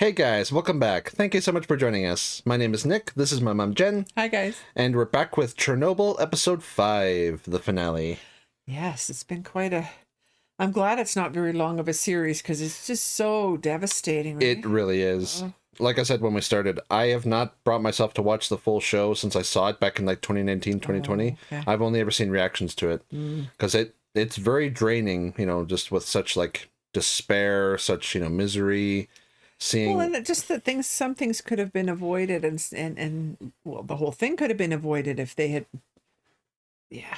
Hey guys, welcome back. Thank you so much for joining us. My name is Nick, this is my mom Jen. Hi guys. And we're back with Chernobyl episode 5, the finale. Yes, it's been quite a... I'm glad it's not very long of a series because it's just so devastating, right? It really is. Like I said when we started, I have not brought myself to watch the full show since I saw it back in like 2019, 2020. Okay. I've only ever seen reactions to it. Because it's very draining, you know, just with such like despair, such, you know, misery. Seeing... Well, and just that some things could have been avoided, and well, the whole thing could have been avoided if they had, yeah,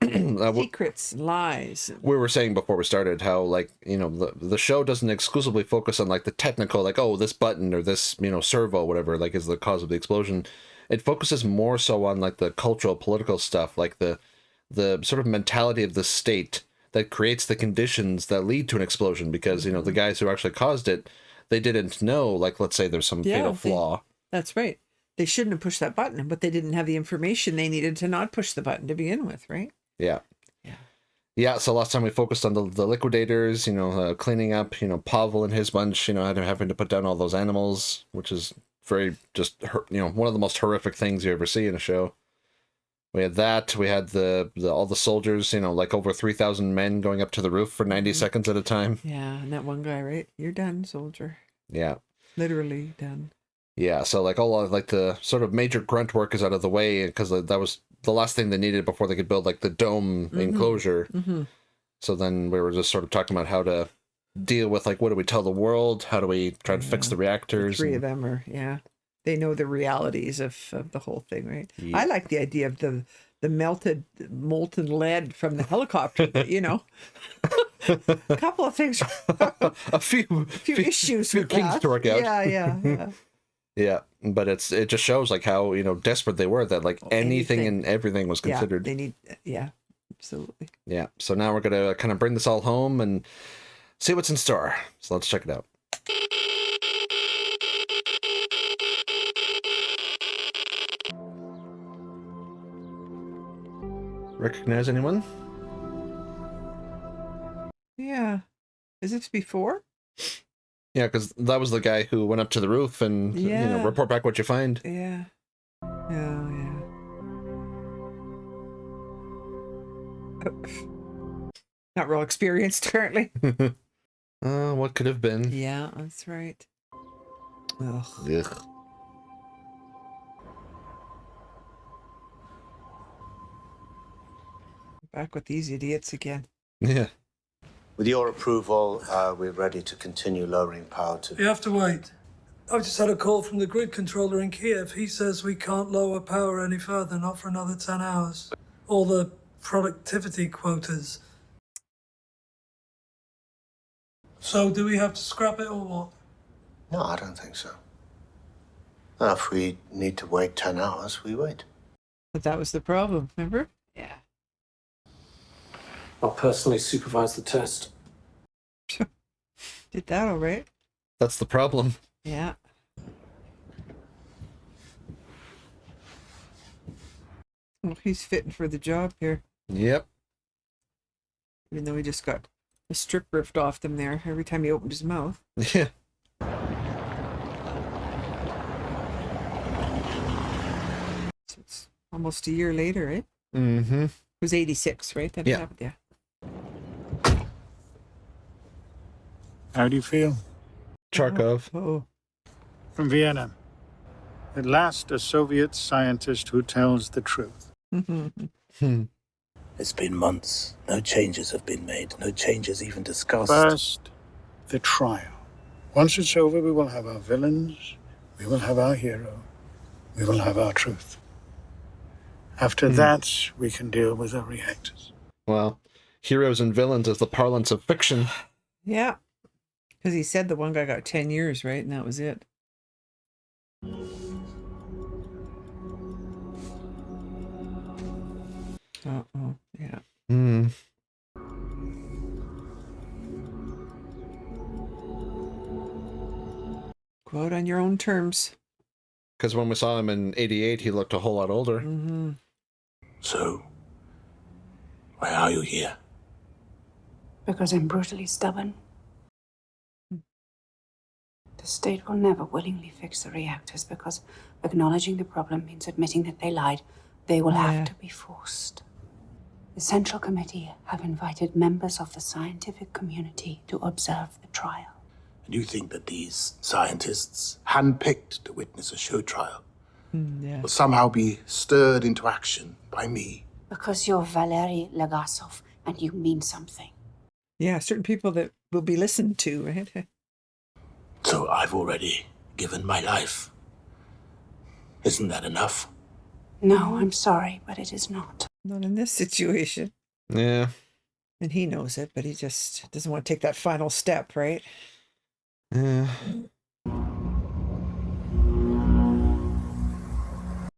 secrets, lies. We were saying before we started how, like, you know, the show doesn't exclusively focus on like the technical, like, oh, this button or this, you know, servo, whatever, like, is the cause of the explosion. It focuses more so on like the cultural, political stuff, like the sort of mentality of the state that creates the conditions that lead to an explosion, because, you know, the guys who actually caused it, they didn't know, like, let's say there's some fatal flaw. That's right. They shouldn't have pushed that button, but they didn't have the information they needed to not push the button to begin with, right? Yeah. Yeah, so last time we focused on the liquidators, you know, cleaning up, you know, Pavel and his bunch, you know, having to put down all those animals, which is very just, you know, one of the most horrific things you ever see in a show. We had that. We had all the soldiers, you know, like over 3,000 men going up to the roof for 90 seconds at a time. Yeah, and that one guy, right? You're done, soldier. Yeah. Literally done. Yeah, so like all of like the sort of major grunt work is out of the way, because that was the last thing they needed before they could build like the dome enclosure. So then we were just sort of talking about how to deal with, like, what do we tell the world? How do we try to fix the reactors? The three of them are, they know the realities of the whole thing, right? Yeah. I like the idea of the melted molten lead from the helicopter, you know. A couple of things. a few issues with things that. To work out. Yeah. Yeah, but it just shows like how, you know, desperate they were, that like anything and everything was considered. Yeah, they need, absolutely. Yeah, so now we're gonna kind of bring this all home and see what's in store. So let's check it out. Recognize anyone? Yeah. Is this before? Yeah, because that was the guy who went up to the roof and, you know, report back what you find. Yeah. Yeah. Not real experienced, apparently. What could have been? Yeah, that's right. Ugh. Ugh. Back with these idiots again. Yeah. With your approval, we're ready to continue lowering power to... You have to wait. I've just had a call from the grid controller in Kiev. He says we can't lower power any further, not for another 10 hours. All the productivity quotas. So do we have to scrap it or what? No, I don't think so. Well, if we need to wait 10 hours, we wait. But that was the problem, remember? Yeah. I'll personally supervise the test. Did that all right. That's the problem. Yeah. Well, he's fitting for the job here. Yep. Even though he just got a strip ripped off them there every time he opened his mouth. Yeah. So it's almost a year later, right? Mm-hmm. It was 86, right? That happened, yeah. How do you feel? Charkov. Oh. From Vienna. At last, a Soviet scientist who tells the truth. It's been months. No changes have been made. No changes even discussed. First, the trial. Once it's over, we will have our villains. We will have our hero. We will have our truth. After that, we can deal with the reactors. Well, heroes and villains is the parlance of fiction. Yeah. Because he said the one guy got 10 years, right? And that was it. Uh-oh, yeah. Go out on your own terms. Because when we saw him in 88, he looked a whole lot older. So, why are you here? Because I'm brutally stubborn. The state will never willingly fix the reactors because acknowledging the problem means admitting that they lied. They will have to be forced. The Central Committee have invited members of the scientific community to observe the trial. And you think that these scientists, handpicked to witness a show trial, will somehow be stirred into action by me? Because you're Valery Legasov and you mean something. Yeah, certain people that will be listened to, right? So I've already given my life. Isn't that enough? No, I'm sorry, but it is not. Not in this situation. Yeah. And he knows it, but he just doesn't want to take that final step, right? Yeah.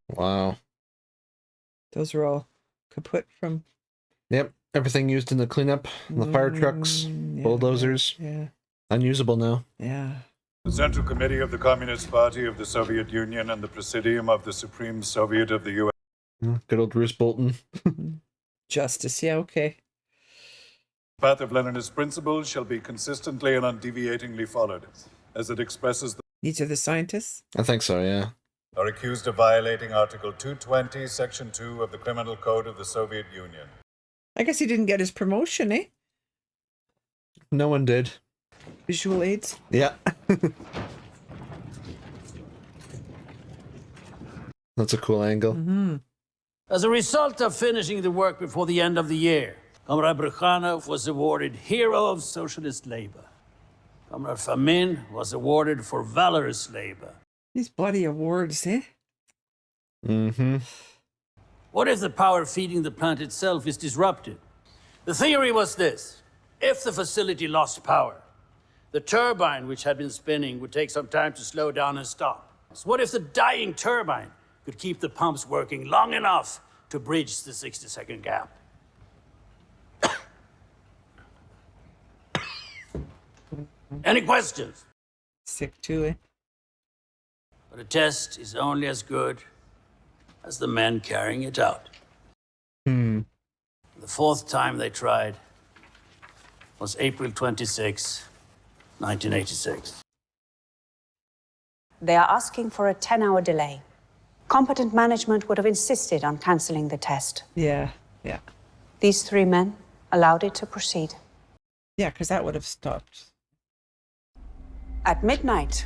Wow. Those are all kaput from... Yep. Everything used in the cleanup, the fire trucks, bulldozers. Yeah. Unusable now. Yeah. The Central Committee of the Communist Party of the Soviet Union and the Presidium of the Supreme Soviet of the U.S. Good old Bruce Bolton. Justice, yeah, okay. The path of Leninist principles shall be consistently and undeviatingly followed, as it expresses the... These are the scientists? I think so, yeah. are accused of violating Article 220, Section 2 of the Criminal Code of the Soviet Union. I guess he didn't get his promotion, eh? No one did. Visual aids? Yeah. That's a cool angle. Mm-hmm. As a result of finishing the work before the end of the year, Comrade Brukhanov was awarded Hero of Socialist Labor. Comrade Fomin was awarded for valorous labor. These bloody awards, eh? Mm-hmm. What if the power feeding the plant itself is disrupted? The theory was this. If the facility lost power, the turbine which had been spinning would take some time to slow down and stop. So what if the dying turbine could keep the pumps working long enough to bridge the 60-second gap? Any questions? Sick too, eh? But a test is only as good as the men carrying it out. The fourth time they tried was April 26, 1986. They are asking for a 10-hour delay. Competent management would have insisted on cancelling the test. Yeah, yeah. These three men allowed it to proceed. Yeah, because that would have stopped. At midnight,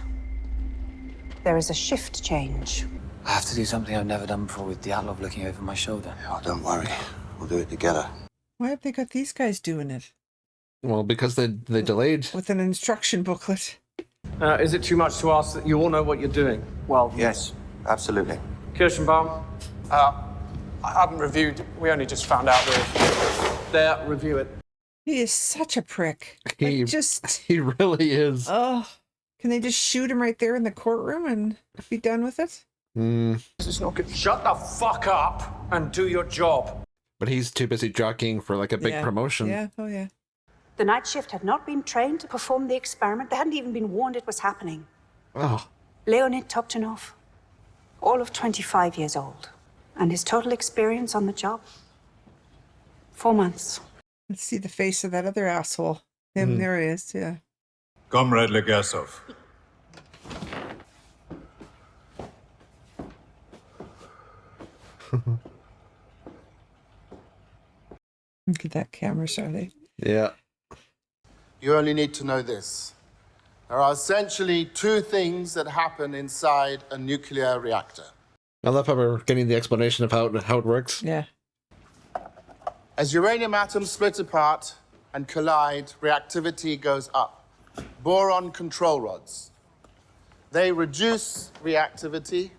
there is a shift change. I have to do something I've never done before with Dyatlov looking over my shoulder. Oh, don't worry. We'll do it together. Why have they got these guys doing it? Well, because they delayed. With an instruction booklet. Is it too much to ask that you all know what you're doing? Well, yes, absolutely. Kirschenbaum? I haven't reviewed. We only just found out we're there. Review it. He is such a prick. He really is. Oh, can they just shoot him right there in the courtroom and be done with it? This is not good. Shut the fuck up and do your job. But he's too busy jockeying for like a big promotion. Yeah, oh yeah. The night shift had not been trained to perform the experiment. They hadn't even been warned it was happening. Oh. Leonid Toktunov, all of 25 years old. And his total experience on the job? 4 months. Let's see the face of that other asshole. Him, there he is, yeah. Comrade Legasov. Look at that camera, Charlie. Yeah. You only need to know this. There are essentially two things that happen inside a nuclear reactor. I love how we're getting the explanation of how it works. Yeah. As uranium atoms split apart and collide, reactivity goes up. Boron control rods. They reduce reactivity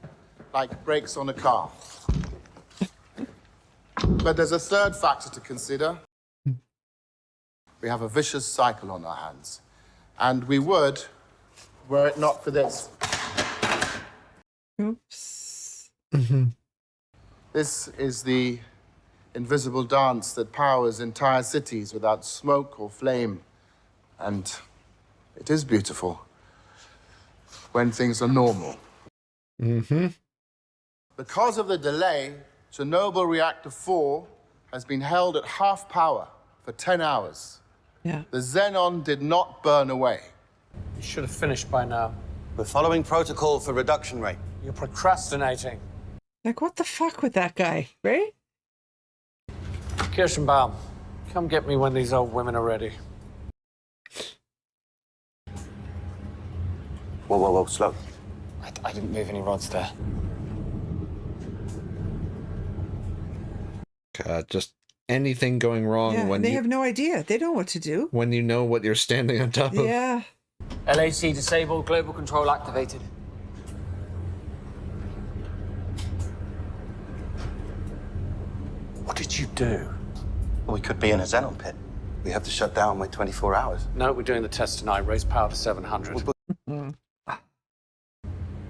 like brakes on a car. But there's a third factor to consider. We have a vicious cycle on our hands. And we would, were it not for this. Oops. This is the invisible dance that powers entire cities without smoke or flame. And it is beautiful when things are normal. Because of the delay, Chernobyl Reactor 4 has been held at half power for 10 hours. Yeah. The xenon did not burn away. You should have finished by now. We're following protocol for reduction rate. You're procrastinating. Like, what the fuck with that guy, right? Kirschenbaum, come get me when these old women are ready. Whoa, whoa, whoa, slow. I didn't move any rods there. God, just anything going wrong Yeah, when and they you have no idea. They don't know what to do. when you know what you're standing on top of. Yeah. LAC disabled, global control activated. What did you do? We could be in a xenon pit. We have to shut down wait 24 hours. No, we're doing the test tonight. Raise power to 700.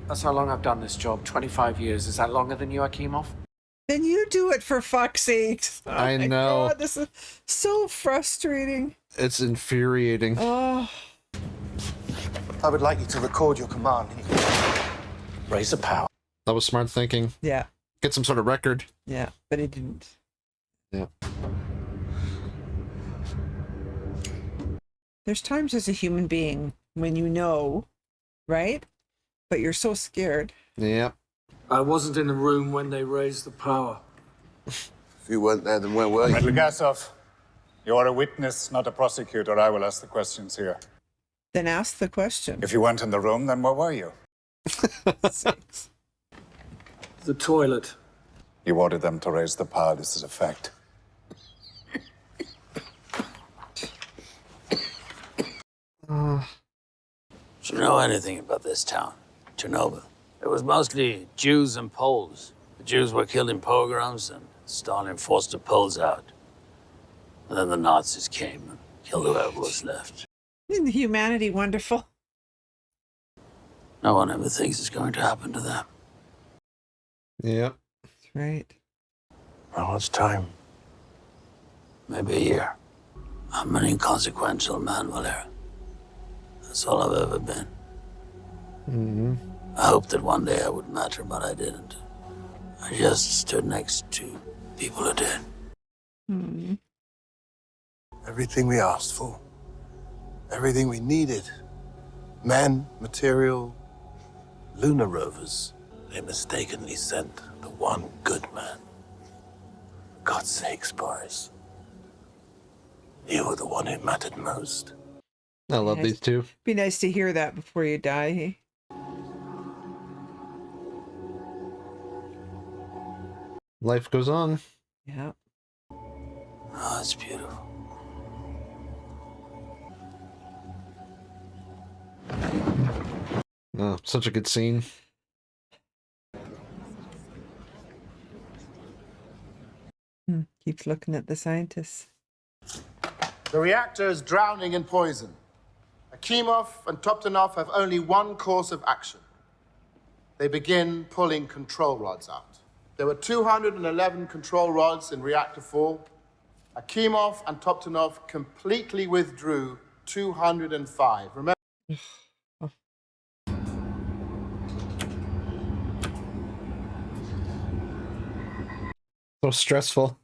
That's how long I've done this job. 25 years. Is that longer than you, Akimov? Then you do it, for fuck's sake. Oh, I my know. God, this is so frustrating. It's infuriating. Oh. I would like you to record your command. Raise the power. That was smart thinking. Yeah. Get some sort of record. Yeah, but he didn't. Yeah. There's times as a human being when you know, right? But you're so scared. Yeah. I wasn't in the room when they raised the power. If you weren't there, then where were you? Legasov, you are a witness, not a prosecutor. I will ask the questions here. Then ask the question. If you weren't in the room, then where were you? Sakes. The toilet. You ordered them to raise the power. This is a fact. Do you know anything about this town, Chernobyl? It was mostly Jews and Poles. The Jews were killed in pogroms, and Stalin forced the Poles out. And then the Nazis came and killed whoever was left. Isn't humanity wonderful? No one ever thinks it's going to happen to them. Yep. That's right. Well, it's time. Maybe a year. I'm an inconsequential man, Valery. That's all I've ever been. Mm-hmm. I hoped that one day I would matter, but I didn't. I just stood next to people who did. Hmm. Everything we asked for. Everything we needed. Men, material, lunar rovers. They mistakenly sent the one good man. For God's sakes, Boris. You were the one who mattered most. I love these two. Be nice to hear that before you die. Hey? Life goes on. Yeah. Oh, it's beautiful. Oh, such a good scene. Keeps looking at the scientists. The reactor is drowning in poison. Akimov and Toptonov have only one course of action. They begin pulling control rods out. There were 211 control rods in reactor 4. Akimov and Toptonov completely withdrew 205. Remember? So stressful.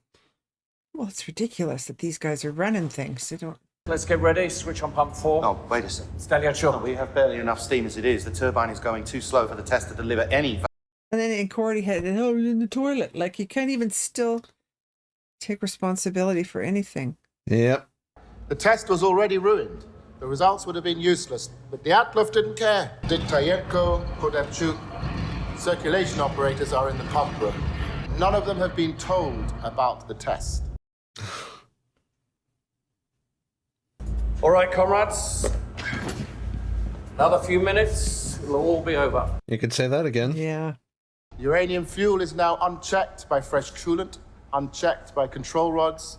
Well, it's ridiculous that these guys are running things. They don't. Let's get ready. Switch on pump 4. Oh, wait a second. Steliachuk. We have barely enough steam as it is. The turbine is going too slow for the test to deliver any. And then in court, he had, oh, you're in the toilet. Like, you can't even still take responsibility for anything. Yep. The test was already ruined. The results would have been useless. But the Atlov didn't care. Diktayenko, Kodemchuk, circulation operators are in the pump room. None of them have been told about the test. All right, comrades. Another few minutes, it'll all be over. You could say that again. Yeah. Uranium fuel is now unchecked by fresh coolant, unchecked by control rods.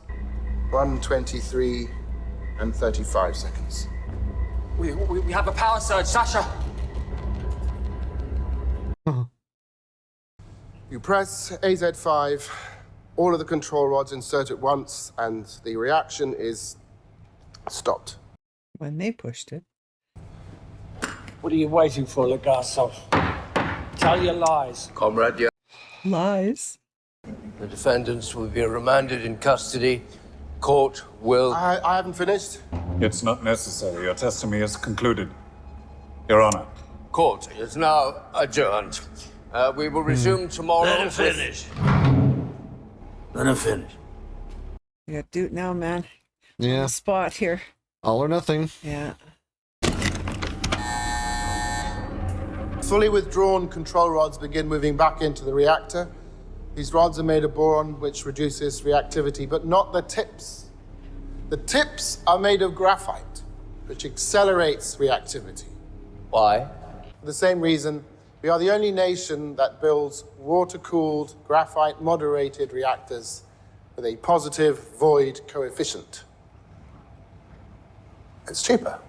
1:23 and 35 seconds. We have a power surge, Sasha. You press AZ5, all of the control rods insert at once, and the reaction is stopped. When they pushed it. What are you waiting for, Legasov? Tell your lies. Comrade, yeah. Lies. The defendants will be remanded in custody. Court will... I haven't finished. It's not necessary. Your testimony is concluded. Your Honor, Court is now adjourned. We will resume tomorrow. Let him finish. Let him finish. You gotta do it now, man. On Yeah. the spot here. All or nothing. Yeah. Fully withdrawn control rods begin moving back into the reactor. These rods are made of boron, which reduces reactivity, but not the tips. The tips are made of graphite, which accelerates reactivity. Why? For the same reason, we are the only nation that builds water-cooled, graphite-moderated reactors with a positive void coefficient. It's cheaper.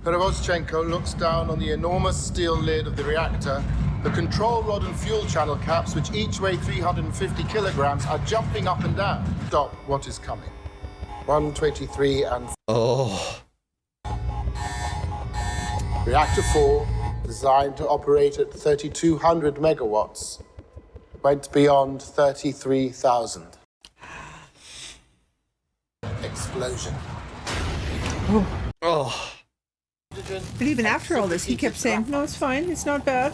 Perevoschenko looks down on the enormous steel lid of the reactor. The control rod and fuel channel caps, which each weigh 350 kilograms, are jumping up and down. Stop what is coming. 123 and... Oh. Reactor 4, designed to operate at 3,200 megawatts, went beyond 33,000. Explosion. Oh. But even after all this, he kept saying, no, it's fine. It's not bad.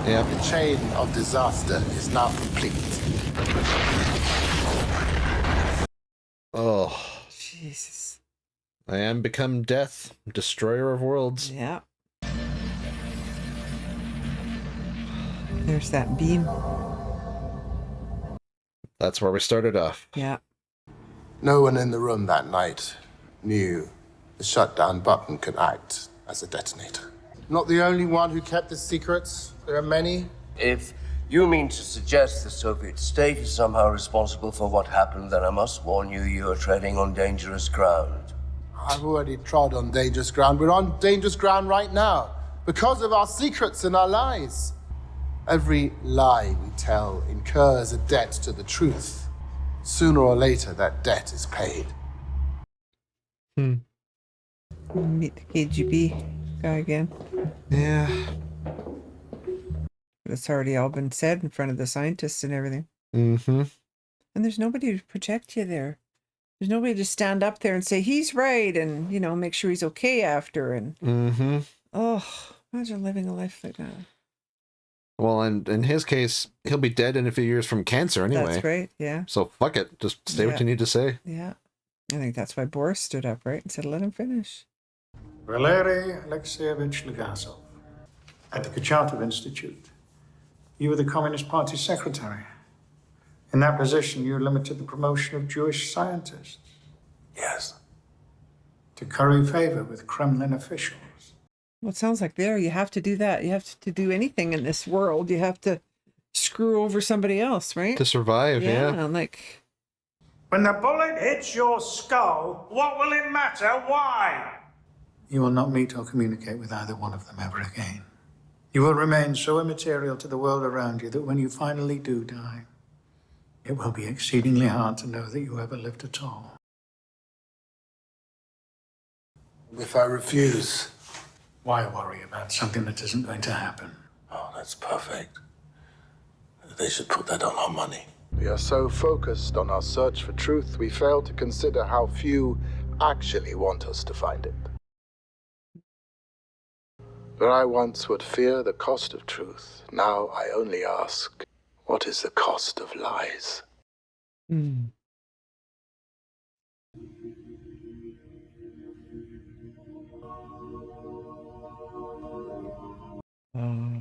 Yeah. The chain of disaster is now complete. Oh. Jesus. I am become death, destroyer of worlds. Yeah. There's that beam. That's where we started off. Yeah. No one in the room that night knew the shutdown button could act as a detonator. Not the only one who kept the secrets. There are many. If you mean to suggest the Soviet state is somehow responsible for what happened, then I must warn you, you are treading on dangerous ground. I've already trod on dangerous ground. We're on dangerous ground right now because of our secrets and our lies. Every lie we tell incurs a debt to the truth. Sooner or later, that debt is paid. Meet the KGB guy again. Yeah. But it's already all been said in front of the scientists and everything. Mm-hmm. And there's nobody to protect you there. There's nobody to stand up there and say, he's right, and, you know, make sure he's okay after. And, Mm-hmm. oh, imagine living a life like that. Well, and in his case, he'll be dead in a few years from cancer anyway. That's right, yeah. So fuck it. Just say what you need to say. Yeah. I think that's why Boris stood up, right, and said, let him finish. Valery Alexeyevich Legasov, at the Kurchatov Institute. You were the Communist Party secretary. In that position, you limited the promotion of Jewish scientists. Yes. To curry favor with Kremlin officials. Well, it sounds like there you have to do that. You have to do anything in this world. You have to screw over somebody else, right? To survive, yeah. Yeah, like... When the bullet hits your skull, what will it matter? Why? You will not meet or communicate with either one of them ever again. You will remain so immaterial to the world around you that when you finally do die, it will be exceedingly hard to know that you ever lived at all. If I refuse... Why worry about something that isn't going to happen? Oh, that's perfect. They should put that on our money. We are so focused on our search for truth, we fail to consider how few actually want us to find it. Where I once would fear the cost of truth, now I only ask, what is the cost of lies?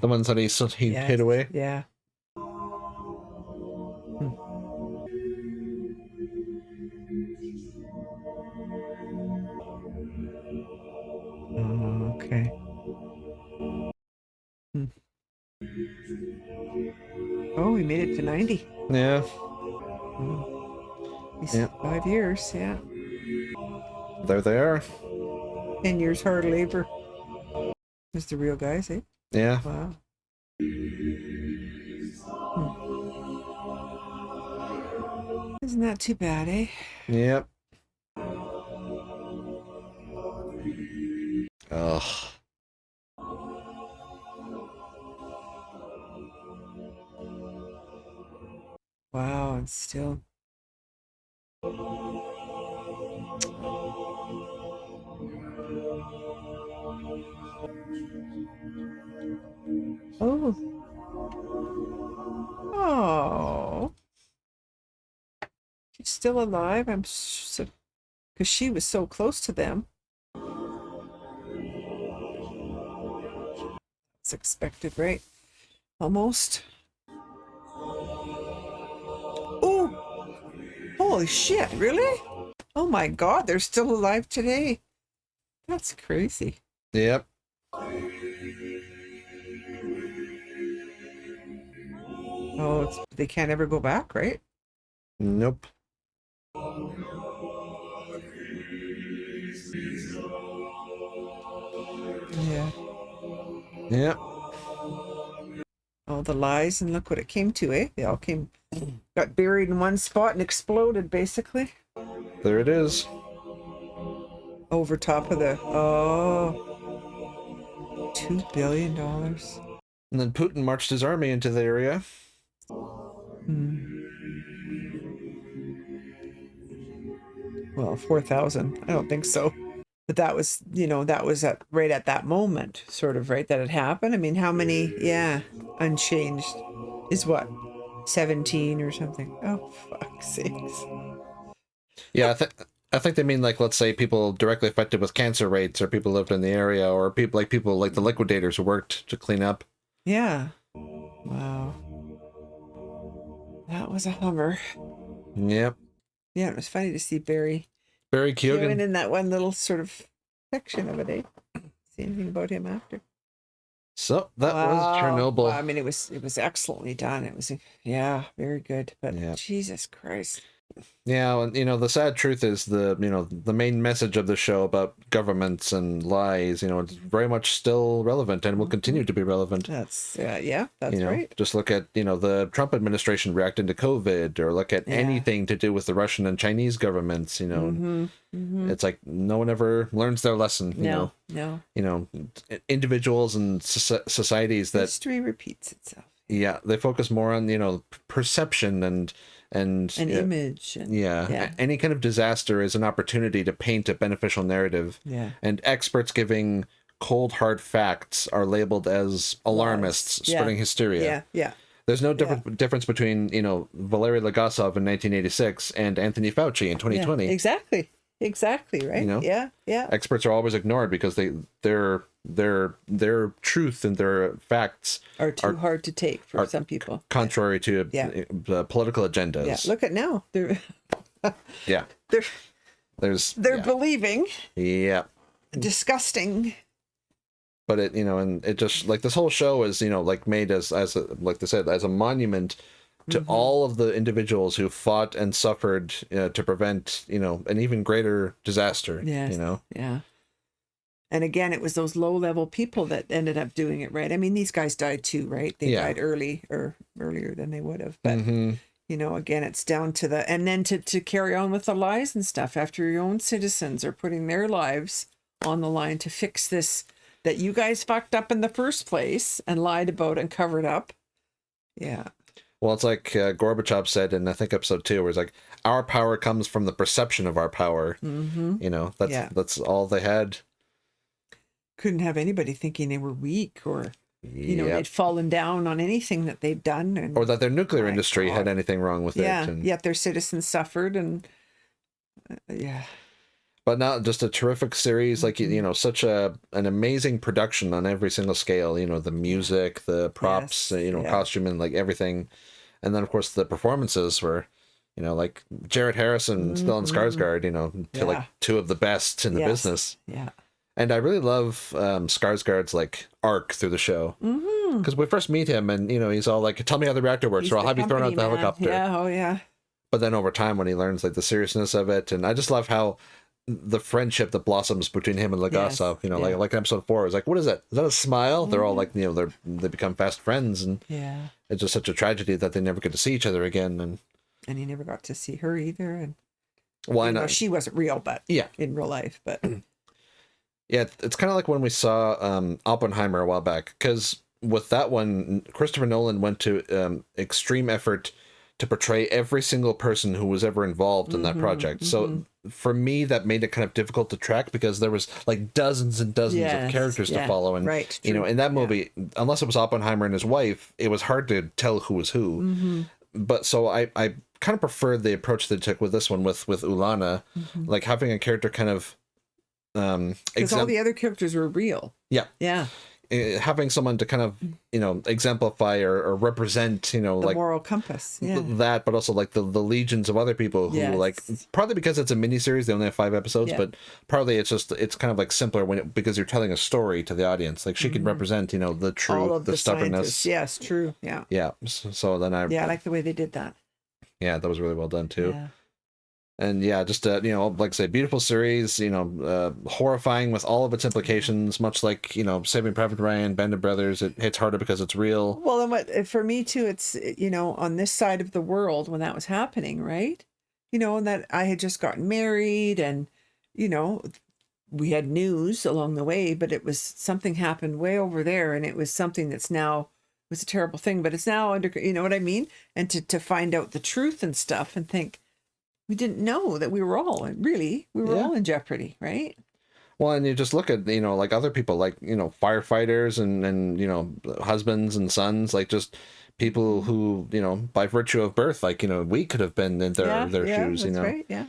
The ones that he Yes, hid away. Yeah. Okay. Oh, we made it to 90. Yeah. Yeah. 5 years, yeah. There they are. 10 years hard labor. That's the real guys, eh? Yeah. Wow. Isn't that too bad, eh? Yep. Ugh. Wow, and still. Oh. Oh. She's still alive. I'm so, because she was so close to them. It's expected, right? Almost. Oh. Holy shit, really? Oh my God, they're still alive today. That's crazy. Yep. Oh, they can't ever go back, right? Nope. Yeah. Yep. All the lies, and look what it came to, eh? They all got buried in one spot and exploded, basically. There it is. Over top of the, $2 billion. And then Putin marched his army into the area. Well, 4,000. I don't think so. But that was, that was right at that moment, sort of, right, that it happened. I mean, how many, unchanged is what? 17 or something. Oh, fuck's sakes. Yeah, I think they mean, like, let's say people directly affected with cancer rates, or people who lived in the area, or people like the liquidators who worked to clean up. Yeah. Wow. That was a Hummer. Yep. Yeah, it was funny to see Barry Keoghan in that one little sort of section of it, eh? See anything about him after? So that was Chernobyl. Wow. I mean, it was excellently done. It was, very good. But Jesus Christ. Yeah, and the sad truth is the main message of the show about governments and lies, it's very much still relevant and will continue to be relevant. That's that's right. Just look at the Trump administration reacting to COVID, or look at anything to do with the Russian and Chinese governments. It's like no one ever learns their lesson. No. Individuals and societies that history repeats itself. Yeah, they focus more on perception and an image. Any kind of disaster is an opportunity to paint a beneficial narrative. Yeah. And experts giving cold hard facts are labeled as alarmists, spreading hysteria. Yeah. There's no difference between Valery Legasov in 1986 and Anthony Fauci in 2020. Yeah, exactly, right? Yeah. Experts are always ignored because their truth and their facts are too hard to take for some people, contrary to political agendas. Yeah, look at now. They're they're believing. Yeah. Disgusting. But it and it just, like, this whole show is made as like they said, as a monument to all of the individuals who fought and suffered to prevent an even greater disaster. Yes. Yeah. And again, it was those low-level people that ended up doing it, right? I mean, these guys died too, right? They died early, or earlier than they would have. But, again, it's down to and then to carry on with the lies and stuff after your own citizens are putting their lives on the line to fix this that you guys fucked up in the first place and lied about and covered up. Yeah. Well, it's like Gorbachev said in, I think, episode 2, where it's like, our power comes from the perception of our power. That's all they had. Couldn't have anybody thinking they were weak or they'd fallen down on anything that they've done, or that their nuclear industry had anything wrong with it. And yet their citizens suffered, and but now just a terrific series, like such an amazing production on every single scale. The music, the props, costume, and like everything, and then of course the performances were like Jared Harrison, Stellan Skarsgård, like two of the best in the business. Yeah. And I really love Skarsgård's like arc through the show, because we first meet him and he's all like, "Tell me how the reactor works, or I'll have you thrown out the helicopter." Yeah, oh yeah. But then over time, when he learns like the seriousness of it, and I just love how the friendship that blossoms between him and Legasov, like in episode 4, is like, what is that? Is that a smile? They're all like, they become fast friends, and it's just such a tragedy that they never get to see each other again, and he never got to see her either, and why not? She wasn't real, but in real life, but. Yeah, it's kind of like when we saw Oppenheimer a while back, because with that one, Christopher Nolan went to extreme effort to portray every single person who was ever involved in that project. So for me, that made it kind of difficult to track because there was like dozens and dozens of characters to follow. And, you know, in that movie, unless it was Oppenheimer and his wife, it was hard to tell who was who. But so I kind of preferred the approach they took with this one with Ulana, like having a character kind of because all the other characters were real. Yeah. Having someone to kind of, you know, exemplify or represent, you know, the like moral compass. Yeah. That, but also like the legions of other people who like, partly because it's a miniseries, they only have 5 episodes, but partly it's kind of like simpler because you're telling a story to the audience. Like she can represent, you know, the truth, all of the stubbornness. Scientists. Yes, true. Yeah. Yeah. So then I like the way they did that. Yeah, that was really well done too. Yeah. And yeah, just you know, like I say, beautiful series. You know, horrifying with all of its implications. Much like, you know, Saving Private Ryan, Band of Brothers, it hits harder because it's real. Well, and for me too, it's, you know, on this side of the world when that was happening, right? You know, and that I had just gotten married, and you know, we had news along the way, but it was something happened way over there, and it was something that's now, it was a terrible thing, but it's now under, you know what I mean? And to find out the truth and stuff and think, we didn't know that we were all in jeopardy, right? Well, and you just look at, you know, like other people, like, you know, firefighters and you know, husbands and sons, like just people who, you know, by virtue of birth, like, you know, we could have been in their shoes, you know. Right, yeah.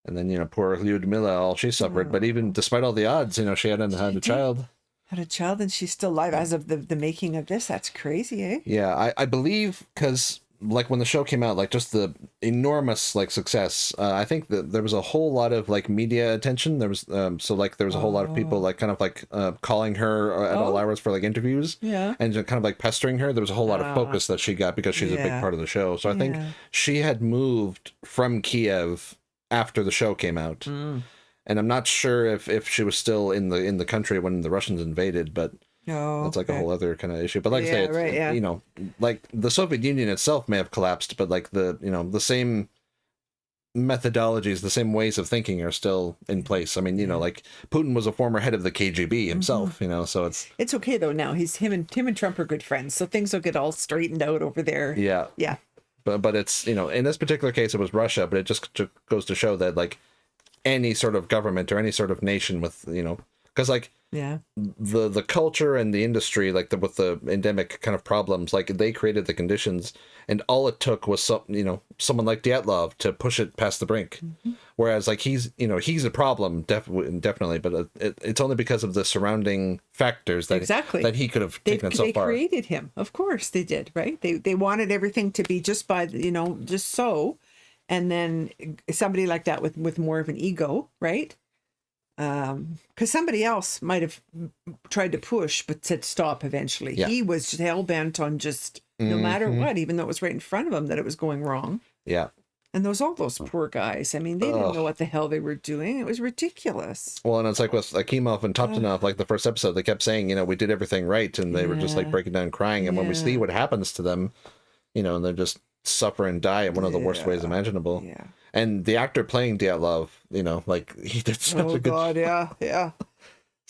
And then, you know, poor Lyudmila, all she suffered. But even despite all the odds, you know, she hadn't had a child. Had a child, and she's still alive as of the making of this. That's crazy, eh? Yeah, I believe, because like when the show came out, like just the enormous like success, I think that there was a whole lot of like media attention. There was so like there was a whole lot of people like kind of like calling her at all hours for like interviews, and just kind of like pestering her. There was a whole lot of focus that she got because she's a big part of the show. So I think she had moved from Kiev after the show came out, and I'm not sure if she was still in the country when the Russians invaded, but that's like a whole other kind of issue. But like I say, it's, you know, like the Soviet Union itself may have collapsed, but like the, you know, the same methodologies, the same ways of thinking are still in place. I mean, you know, like Putin was a former head of the KGB himself, you know, so it's okay though now. Him and Trump are good friends, so things will get all straightened out over there. Yeah. But it's, you know, in this particular case it was Russia, but it just goes to show that like any sort of government or any sort of nation with, you know, because like the culture and the industry, like with the endemic kind of problems, like they created the conditions, and all it took was someone like Dyatlov to push it past the brink. Whereas like he's a problem definitely, but it's only because of the surrounding factors that that he could have taken it so far. They created him, of course they did, right? They wanted everything to be just by, you know, just so, and then somebody like that with more of an ego, right? Because somebody else might have tried to push but said stop eventually. He was just hell-bent on just no matter what, even though it was right in front of him that it was going wrong. And all those poor guys, I mean, they didn't know what the hell they were doing. It was ridiculous. Well, and it's like with Akimov and Toptonov, like the first episode, they kept saying, you know, we did everything right, and they were just like breaking down crying. And when we see what happens to them, you know, and they just suffer and die in one of the worst ways imaginable. And the actor playing Dyatlov, you know, like he did such a good job. Yeah.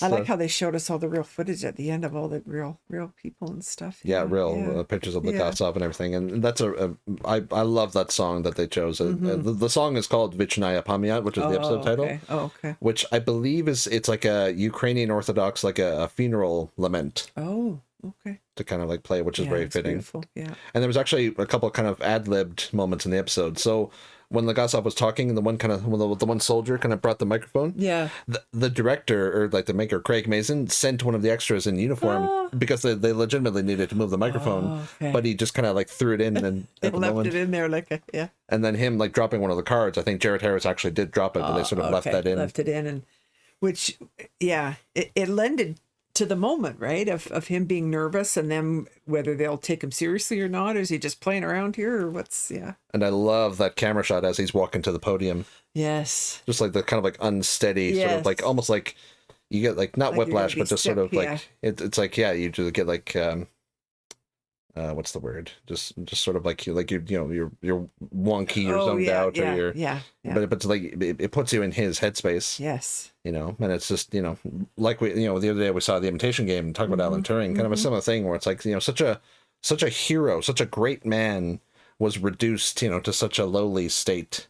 I like how they showed us all the real footage at the end of all the real people and stuff. Real pictures of the Gotsov and everything. And that's I love that song that they chose. The song is called Vichnaya Pamyat, which is the episode title. Okay. Which I believe it's like a Ukrainian Orthodox, like a funeral lament. Okay. To kind of like play, which is very fitting. Beautiful. Yeah. And there was actually a couple kind of ad-libbed moments in the episode. So when Legasov was talking, the one soldier kind of brought the microphone. The director, or like the maker, Craig Mazin, sent one of the extras in uniform because they legitimately needed to move the microphone, but he just kind of like threw it in and left it in there like And then him like dropping one of the cards. I think Jared Harris actually did drop it, but they sort of left that in. Left it in, and which it lended to the moment, right, of him being nervous, and then whether they'll take him seriously or not. Is he just playing around here, or what's And I love that camera shot as he's walking to the podium. Yes. Just like the kind of like unsteady sort of like almost like you get like not whiplash, but just sort of like it's like you just get like what's the word? Just sort of like you're wonky or zoned out or you're but it's like it puts you in his headspace. Yes. You know, and it's just, you know, like the other day we saw The Imitation Game and talked about Alan Turing, kind of a similar thing where it's like, you know, such a hero, such a great man was reduced, to such a lowly state.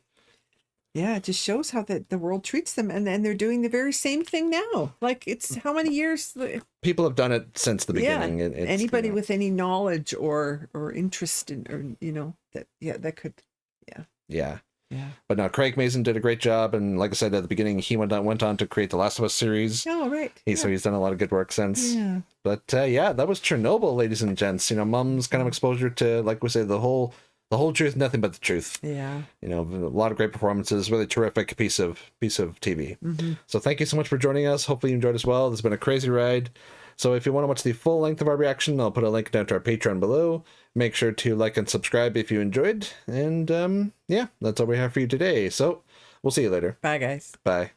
Yeah, it just shows how the world treats them, and they're doing the very same thing now. Like, it's how many years? People have done it since the beginning. Yeah, It's, anybody with any knowledge or interest in, or that could, Yeah. Yeah. But no, Craig Mazin did a great job, and like I said at the beginning, he went on to create the Last of Us series. Oh, right. So he's done a lot of good work since. Yeah. But that was Chernobyl, ladies and gents. Mum's kind of exposure to, like we say, the whole truth, nothing but the truth. Yeah. A lot of great performances, really terrific piece of TV. Mm-hmm. So thank you so much for joining us. Hopefully you enjoyed as well. This has been a crazy ride. So if you want to watch the full length of our reaction, I'll put a link down to our Patreon below. Make sure to like and subscribe if you enjoyed. And that's all we have for you today. So we'll see you later. Bye, guys. Bye.